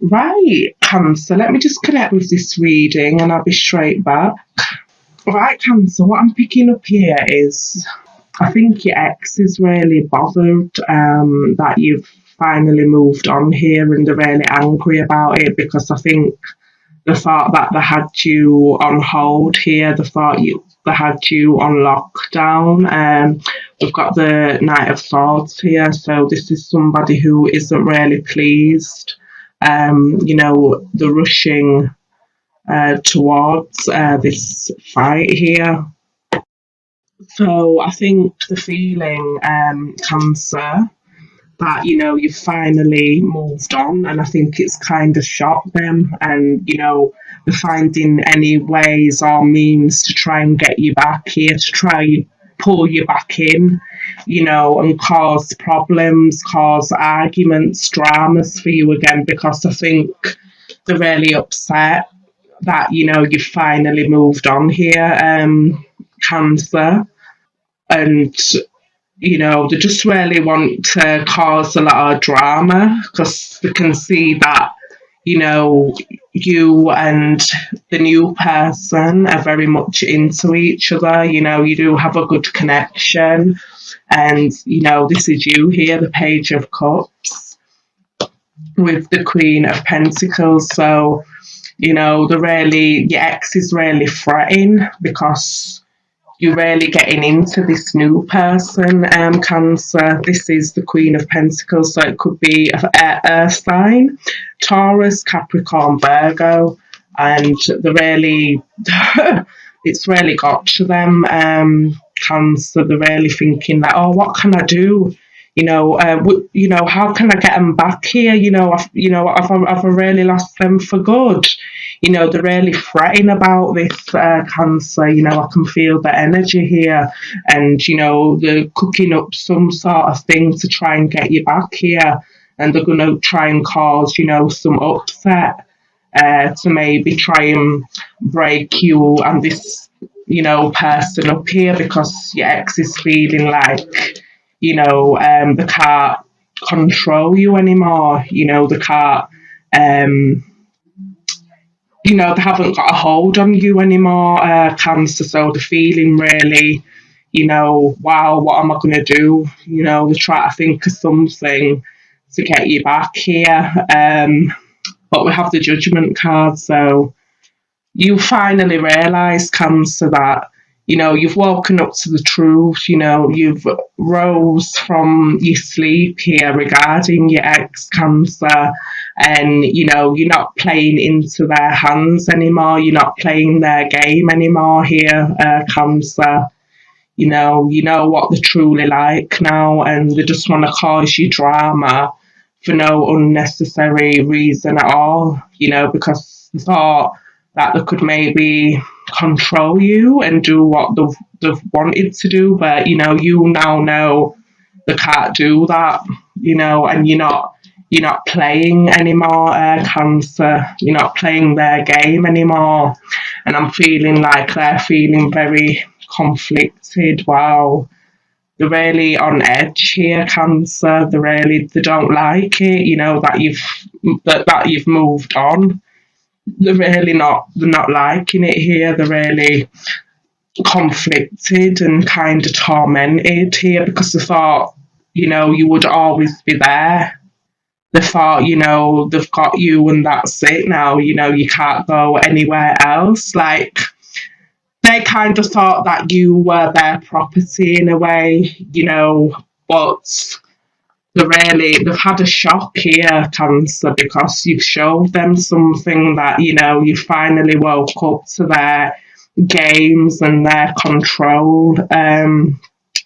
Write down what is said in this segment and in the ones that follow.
Right, Cancer, let me just connect with this reading and I'll be straight back. Right, Cancer, what I'm picking up here is I think your ex is really bothered that you've finally moved on here and they're really angry about it because I think the thought that they had you on hold here, they had you on lockdown. We've got the Knight of Swords here, so this is somebody who isn't really pleased. The rushing towards this fight here. So I think the feeling, Cancer, that you've finally moved on, and I think it's kind of shocked them, and they're finding any ways or means to try and get you back here, to try and pull you back in, and cause problems, cause arguments, dramas for you again, because I think they're really upset that you've finally moved on here, Cancer, and they just really want to cause a lot of drama because they can see that, you and the new person are very much into each other. You do have a good connection. And, this is you here, the Page of Cups with the Queen of Pentacles. So, your ex is really fretting because you're really getting into this new person, Cancer. This is the Queen of Pentacles, so it could be a earth sign, Taurus, Capricorn, Virgo, and it's really got to them, Cancer. They're really thinking that, oh, what can I do? How can I get them back here? I've really lost them for good. They're really fretting about this, Cancer. I can feel the energy here, and they're cooking up some sort of thing to try and get you back here, and they're going to try and cause some upset to maybe try and break you and this person up here, because your ex is feeling like they can't control you anymore. They can't. They haven't got a hold on you anymore, Cancer. So they're feeling really, wow, what am I going to do? They try to think of something to get you back here. But we have the Judgment card. So you finally realise, Cancer, that, you've woken up to the truth. You've rose from your sleep here regarding your ex, Cancer, and you're not playing into their hands anymore. You're not playing their game anymore here, Cancer. You know what they're truly like now, and they just want to cause you drama for no unnecessary reason at all. Because they thought that they could maybe control you and do what they've wanted to do, but you now know they can't do that, and you're not playing anymore, Cancer. You're not playing their game anymore, and I'm feeling like they're feeling very conflicted. Wow, they're really on edge here, Cancer. They don't like it, that you've moved on. They're not liking it here. They're really conflicted and kind of tormented here because they thought, you would always be there. They thought, they've got you and that's it now. You can't go anywhere else. Like, they kind of thought that you were their property in a way, but they've had a shock here, Cancer, because you've showed them something that, you finally woke up to their games and their control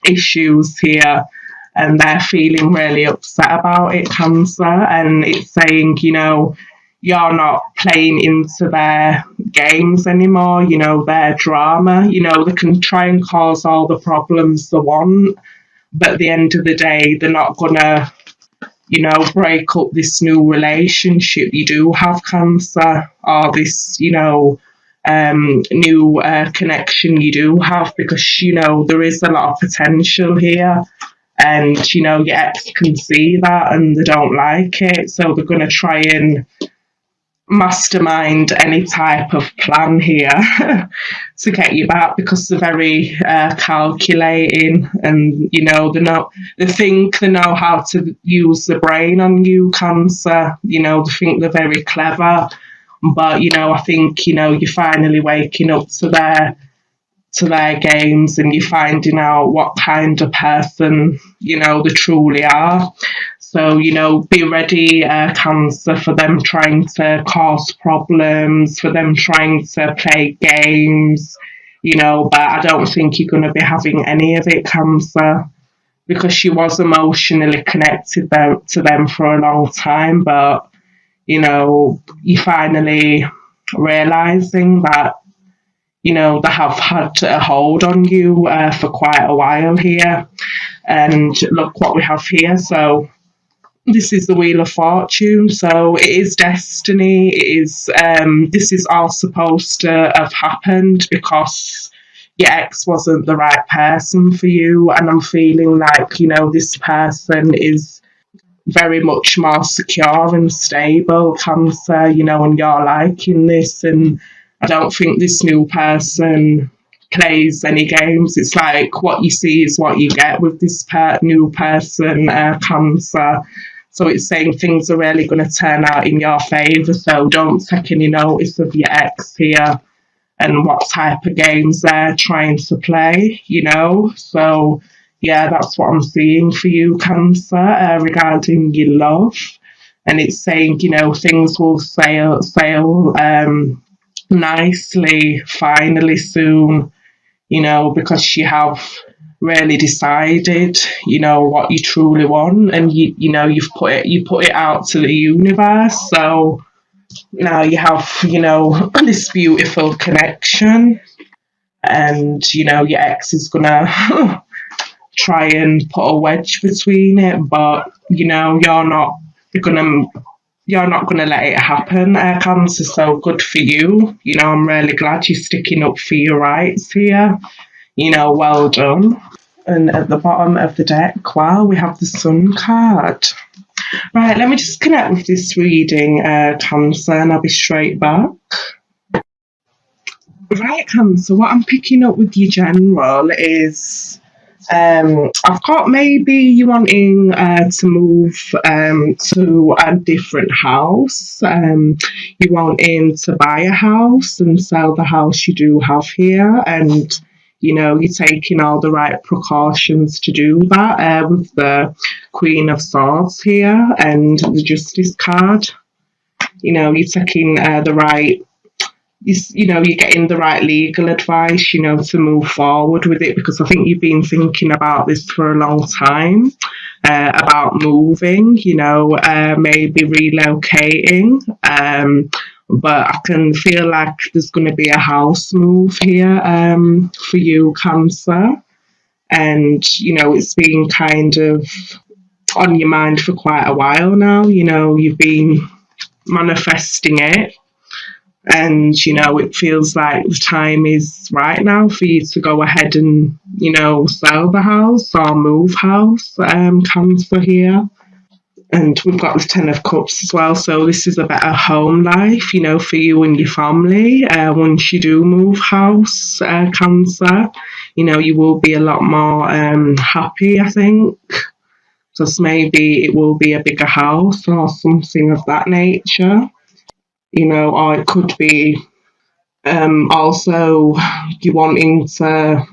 issues here, and they're feeling really upset about it, Cancer, and it's saying, you're not playing into their games anymore, their drama. They can try and cause all the problems they want, but at the end of the day, they're not going to, break up this new relationship you do have, Cancer, or this, new connection you do have, because, there is a lot of potential here. And, your ex can see that and they don't like it. So they're going to try and mastermind any type of plan here to get you back, because they're very calculating, and they think they know how to use the brain on you, Cancer. They think they're very clever, but I think you're finally waking up to their games, and you're finding out what kind of person they truly are. So be ready, Cancer, for them trying to cause problems, for them trying to play games. But I don't think you're going to be having any of it, Cancer, because she was emotionally connected to them for a long time. But you finally realizing that they have had a hold on you for quite a while here. And look what we have here. So this is the Wheel of Fortune. So it is destiny. It is. This is all supposed to have happened because your ex wasn't the right person for you. And I'm feeling like this person is very much more secure and stable, Cancer. And you're liking this, and I don't think this new person plays any games. It's like what you see is what you get with this new person, Cancer. So it's saying things are really going to turn out in your favour. So don't take any notice of your ex here and what type of games they're trying to play, So yeah, that's what I'm seeing for you, Cancer, regarding your love. And it's saying, things will sail nicely, finally soon, because you have really decided, what you truly want, and you've put it out to the universe. So now you have, this beautiful connection, and your ex is gonna try and put a wedge between it, but you're not gonna let it happen, Cancer. So good for you. I'm really glad you're sticking up for your rights here. Well done. And at the bottom of the deck, wow, we have the Sun card. Right, let me just connect with this reading, Cancer, and I'll be straight back. Right, Cancer, what I'm picking up with you general is I've got maybe you wanting to move to a different house. You wanting to buy a house and sell the house you do have here, and you're taking all the right precautions to do that with the Queen of Swords here and the Justice card. You're taking the right. You're getting the right legal advice, to move forward with it, because I think you've been thinking about this for a long time, about moving, maybe relocating. But I can feel like there's going to be a house move here for you, Cancer. And, it's been kind of on your mind for quite a while now. You've been manifesting it. And, it feels like the time is right now for you to go ahead and, sell the house or move house, Cancer here. And we've got the Ten of Cups as well. So this is a better home life, for you and your family. Once you do move house, Cancer, you will be a lot more happy, I think. Just maybe it will be a bigger house or something of that nature. Or it could be also you wanting to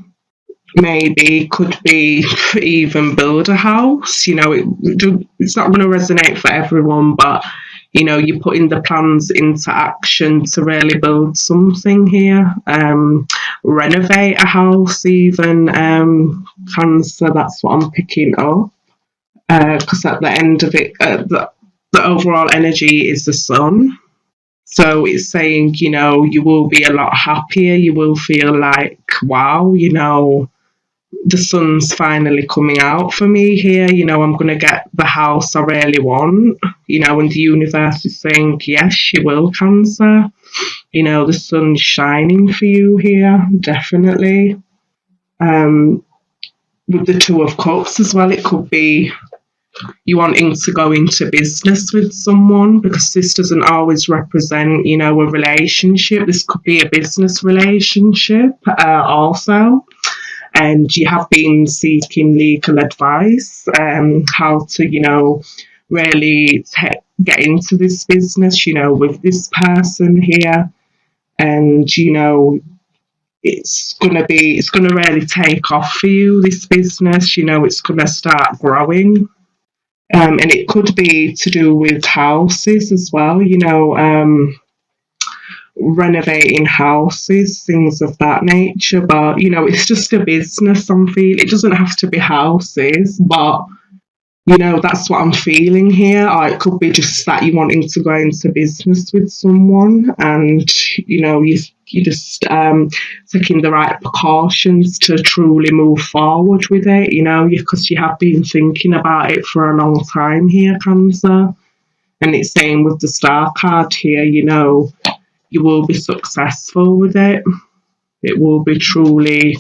maybe could be even build a house. It's not going to resonate for everyone, but you're putting the plans into action to really build something here. Renovate a house even, Cancer. That's what I'm picking up, because at the end of it, the overall energy is the Sun. So it's saying, you will be a lot happier. You will feel like, wow, the sun's finally coming out for me here. I'm going to get the house I really want. And the universe is saying, yes, you will, Cancer. The sun's shining for you here, definitely. With the Two of Cups as well, it could be you wanting to go into business with someone, because this doesn't always represent, a relationship. This could be a business relationship also. And you have been seeking legal advice, how to, really get into this business, with this person here. And, it's gonna really take off for you, this business, it's gonna start growing. And it could be to do with houses as well, renovating houses, things of that nature. But, it's just a business I'm feeling. It doesn't have to be houses, but, that's what I'm feeling here. Or it could be just that you're wanting to go into business with someone, and, you just taking the right precautions to truly move forward with it, because you have been thinking about it for a long time here, Cancer. And it's saying with the Star card here, you will be successful with it. It will be truly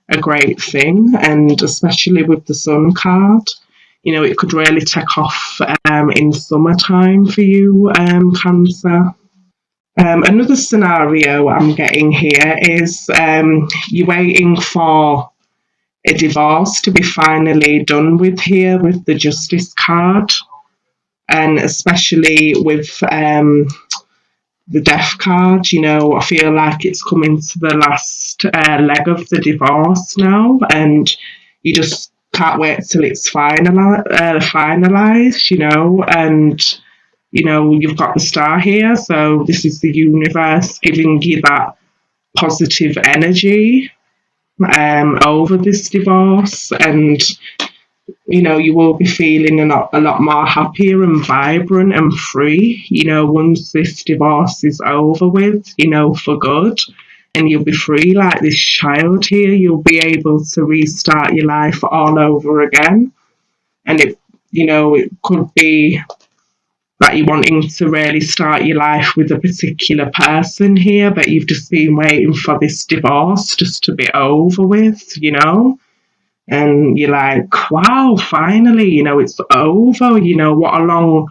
a great thing. And especially with the Sun card, it could really take off in summertime for you, Cancer. Another scenario I'm getting here is you're waiting for a divorce to be finally done with here with the Justice card. And especially with the Death card, I feel like it's coming to the last leg of the divorce now, and you just can't wait till it's finalised, and, you've got the Star here, so this is the universe giving you that positive energy over this divorce, and, you will be feeling a lot more happier and vibrant and free, once this divorce is over with, for good. And you'll be free like this child here. You'll be able to restart your life all over again. And it could be that you're wanting to really start your life with a particular person here, but you've just been waiting for this divorce just to be over with, And you're like, wow, finally, it's over. What a long,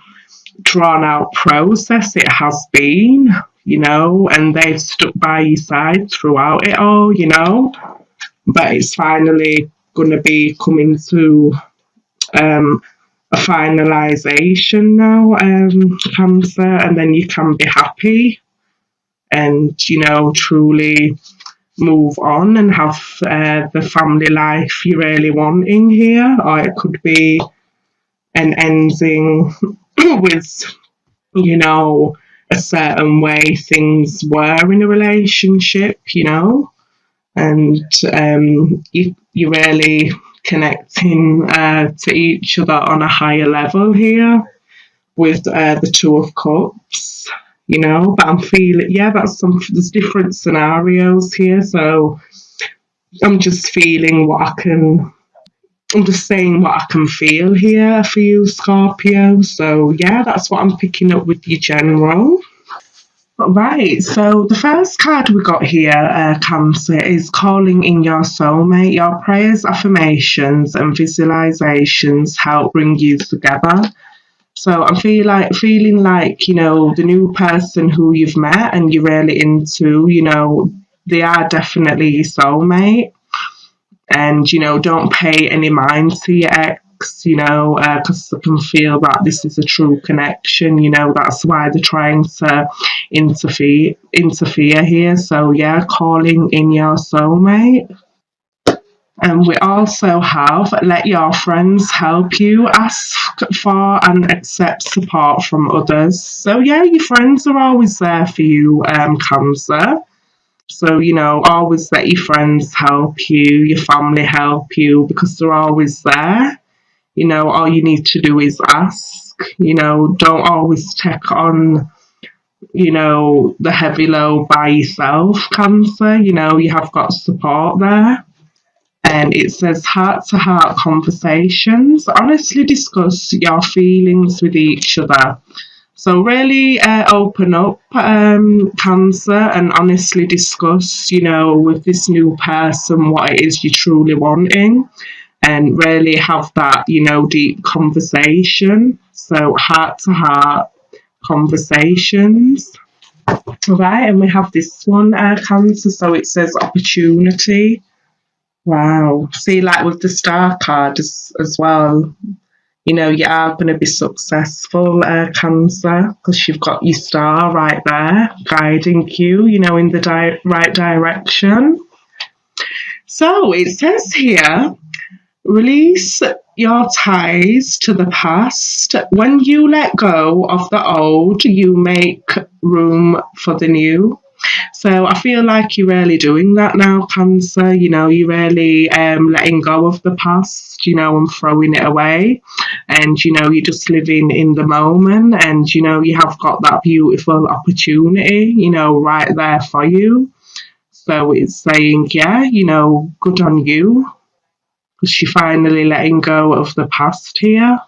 drawn out process it has been, and they've stuck by your side throughout it all, But it's finally going to be coming to a finalisation now, Cancer, and then you can be happy and, truly move on and have the family life you're really wanting here. Or it could be an ending with, a certain way things were in a relationship, and you're really connecting to each other on a higher level here with the Two of Cups, but I'm feeling, there's different scenarios here, so I'm just feeling I'm just saying what I can feel here for you, Scorpio. So that's what I'm picking up with your general. Right, so the first card we got here, Cancer, is calling in your soulmate. Your prayers, affirmations, and visualizations help bring you together. So I'm feeling like, the new person who you've met and you're really into, they are definitely your soulmate. And, don't pay any mind to your ex, because I can feel that this is a true connection, that's why they're trying to interfere here. So, calling in your soulmate. And we also have let your friends help you, ask for and accept support from others. So, your friends are always there for you, Cancer. So, always let your friends help you, your family help you, because they're always there. All you need to do is ask. Don't always take on, the heavy load by yourself, Cancer. You have got support there. And it says heart-to-heart conversations. Honestly discuss your feelings with each other. So really open up, Cancer, and honestly discuss, with this new person what it is you're truly wanting. and really have that, deep conversation. So heart to heart conversations. Right, and we have this one, Cancer. So it says opportunity. Wow. See, like with the star card as well, you are going to be successful, Cancer, because you've got your star right there guiding you, in the right direction. So it says here, release your ties to the past. When you let go of the old, you make room for the new. So I feel like you're really doing that now, Cancer. You're really letting go of the past, and throwing it away. And, you're just living in the moment. And, you have got that beautiful opportunity, right there for you. So it's saying, yeah, good on you, because you're finally letting go of the past here.